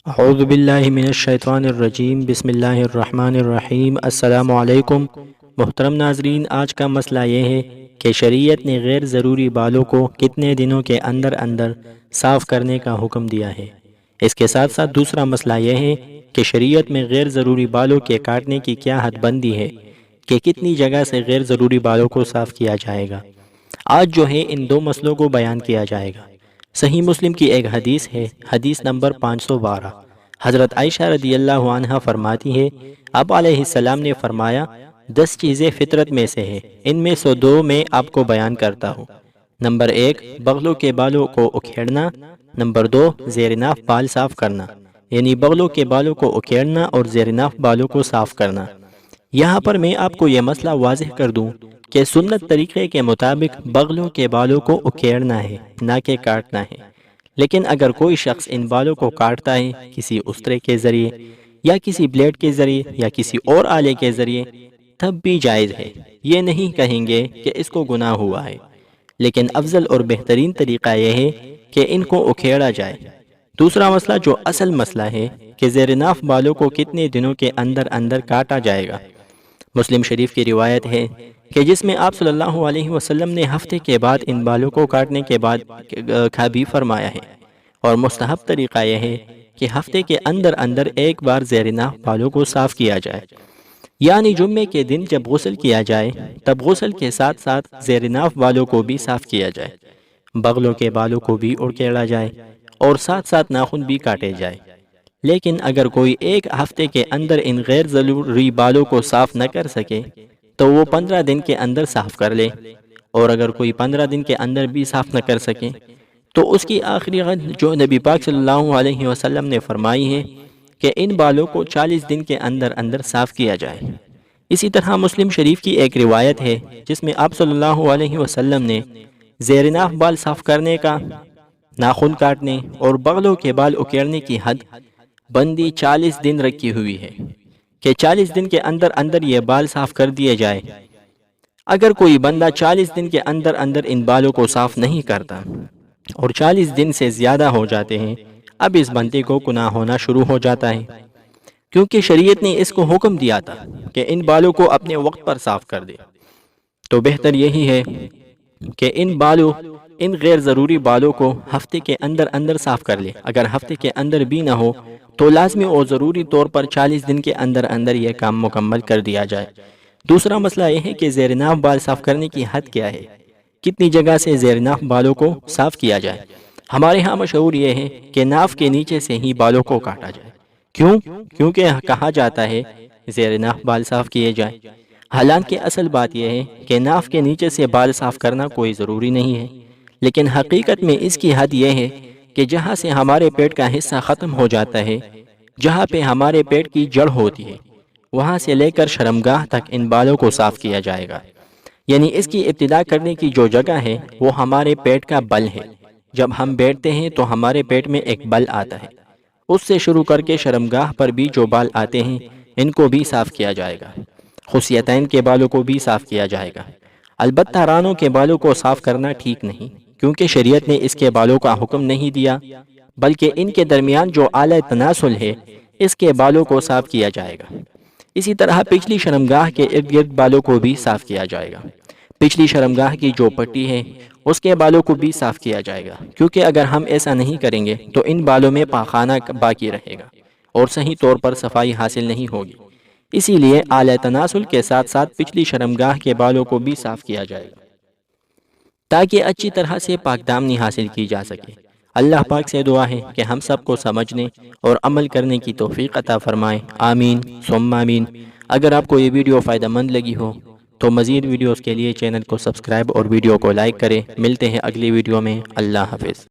اعوذ باللہ من الشیطان الرجیم، بسم اللہ الرحمن الرحیم۔ السلام علیکم محترم ناظرین، آج کا مسئلہ یہ ہے کہ شریعت نے غیر ضروری بالوں کو کتنے دنوں کے اندر اندر صاف کرنے کا حکم دیا ہے۔ اس کے ساتھ ساتھ دوسرا مسئلہ یہ ہے کہ شریعت میں غیر ضروری بالوں کے کاٹنے کی کیا حد بندی ہے کہ کتنی جگہ سے غیر ضروری بالوں کو صاف کیا جائے گا۔ آج جو ہے ان دو مسئلوں کو بیان کیا جائے گا۔ صحیح مسلم کی ایک حدیث ہے، حدیث نمبر 512۔ حضرت عائشہ رضی اللہ عنہ فرماتی ہے، آپ علیہ السلام نے فرمایا، 10 چیزیں فطرت میں سے ہیں، ان میں سے 2 میں آپ کو بیان کرتا ہوں۔ نمبر 1، بغلوں کے بالوں کو اکھیڑنا۔ نمبر 2، زیر ناف بال صاف کرنا، یعنی بغلوں کے بالوں کو اکھیڑنا اور زیر ناف بالوں کو صاف کرنا۔ یہاں پر میں آپ کو یہ مسئلہ واضح کر دوں کہ سنت طریقے کے مطابق بغلوں کے بالوں کو اکھیڑنا ہے، نہ کہ کاٹنا ہے۔ لیکن اگر کوئی شخص ان بالوں کو کاٹتا ہے کسی استرے کے ذریعے یا کسی بلیڈ کے ذریعے یا کسی اور آلے کے ذریعے، تب بھی جائز ہے، یہ نہیں کہیں گے کہ اس کو گناہ ہوا ہے۔ لیکن افضل اور بہترین طریقہ یہ ہے کہ ان کو اکھیڑا جائے۔ دوسرا مسئلہ جو اصل مسئلہ ہے کہ زیر ناف بالوں کو کتنے دنوں کے اندر اندر کاٹا جائے گا۔ مسلم شریف کی روایت ہے کہ جس میں آپ صلی اللہ علیہ وسلم نے ہفتے کے بعد ان بالوں کو کاٹنے کے بعد بھی فرمایا ہے، اور مستحب طریقہ یہ ہے کہ ہفتے کے اندر اندر ایک بار زیر ناف بالوں کو صاف کیا جائے، یعنی جمعے کے دن جب غسل کیا جائے تب غسل کے ساتھ ساتھ زیر ناف بالوں کو بھی صاف کیا جائے، بغلوں کے بالوں کو بھی اکھیڑا جائے اور ساتھ ساتھ ناخن بھی کاٹے جائے۔ لیکن اگر کوئی ایک ہفتے کے اندر ان غیر ضروری بالوں کو صاف نہ کر سکے تو وہ 15 دن کے اندر صاف کر لے، اور اگر کوئی 15 دن کے اندر بھی صاف نہ کر سکے تو اس کی آخری حد جو نبی پاک صلی اللہ علیہ وسلم نے فرمائی ہے کہ ان بالوں کو 40 دن کے اندر اندر صاف کیا جائے۔ اسی طرح مسلم شریف کی ایک روایت ہے جس میں آپ صلی اللہ علیہ وسلم نے زیر ناف بال صاف کرنے کا، ناخن کاٹنے اور بغلوں کے بال اکھیڑنے کی حد بندی 40 دن رکھی ہوئی ہے کہ 40 دن کے اندر اندر یہ بال صاف کر دیے جائے۔ اگر کوئی بندہ 40 دن کے اندر اندر ان بالوں کو صاف نہیں کرتا اور 40 دن سے زیادہ ہو جاتے ہیں، اب اس بندے کو گناہ ہونا شروع ہو جاتا ہے، کیونکہ شریعت نے اس کو حکم دیا تھا کہ ان بالوں کو اپنے وقت پر صاف کر دے۔ تو بہتر یہی ہے کہ ان غیر ضروری بالوں کو ہفتے کے اندر اندر صاف کر لے۔ اگر ہفتے کے اندر بھی نہ ہو تو لازمی اور ضروری طور پر 40 دن کے اندر اندر یہ کام مکمل کر دیا جائے۔ دوسرا مسئلہ یہ ہے کہ زیر ناف بال صاف کرنے کی حد کیا ہے، کتنی جگہ سے زیر ناف بالوں کو صاف کیا جائے۔ ہمارے ہاں مشہور یہ ہے کہ ناف کے نیچے سے ہی بالوں کو کاٹا جائے۔ کیونکہ کہا جاتا ہے زیر ناف بال صاف کیے جائیں۔ حالانکہ اصل بات یہ ہے کہ ناف کے نیچے سے بال صاف کرنا کوئی ضروری نہیں ہے، لیکن حقیقت میں اس کی حد یہ ہے کہ جہاں سے ہمارے پیٹ کا حصہ ختم ہو جاتا ہے، جہاں پہ ہمارے پیٹ کی جڑ ہوتی ہے، وہاں سے لے کر شرمگاہ تک ان بالوں کو صاف کیا جائے گا۔ یعنی اس کی ابتدا کرنے کی جو جگہ ہے وہ ہمارے پیٹ کا بل ہے۔ جب ہم بیٹھتے ہیں تو ہمارے پیٹ میں ایک بل آتا ہے، اس سے شروع کر کے شرمگاہ پر بھی جو بال آتے ہیں ان کو بھی صاف کیا جائے گا۔ خصیتین کے بالوں کو بھی صاف کیا جائے گا۔ البتہ رانوں کے بالوں کو صاف کرنا ٹھیک نہیں، کیونکہ شریعت نے اس کے بالوں کا حکم نہیں دیا، بلکہ ان کے درمیان جو آلہ تناسل ہے اس کے بالوں کو صاف کیا جائے گا۔ اسی طرح پچھلی شرمگاہ کے ارد گرد بالوں کو بھی صاف کیا جائے گا۔ پچھلی شرمگاہ کی جو پٹی ہے اس کے بالوں کو بھی صاف کیا جائے گا، کیونکہ اگر ہم ایسا نہیں کریں گے تو ان بالوں میں پاخانہ باقی رہے گا اور صحیح طور پر صفائی حاصل نہیں ہوگی۔ اسی لیے اعلی تناسل کے ساتھ ساتھ پچھلی شرمگاہ کے بالوں کو بھی صاف کیا جائے گا تاکہ اچھی طرح سے پاک دامنی حاصل کی جا سکے۔ اللہ پاک سے دعا ہے کہ ہم سب کو سمجھنے اور عمل کرنے کی توفیق عطا فرمائے، آمین ثم آمین۔ اگر آپ کو یہ ویڈیو فائدہ مند لگی ہو تو مزید ویڈیوز کے لیے چینل کو سبسکرائب اور ویڈیو کو لائک کریں۔ ملتے ہیں اگلی ویڈیو میں، اللہ حافظ۔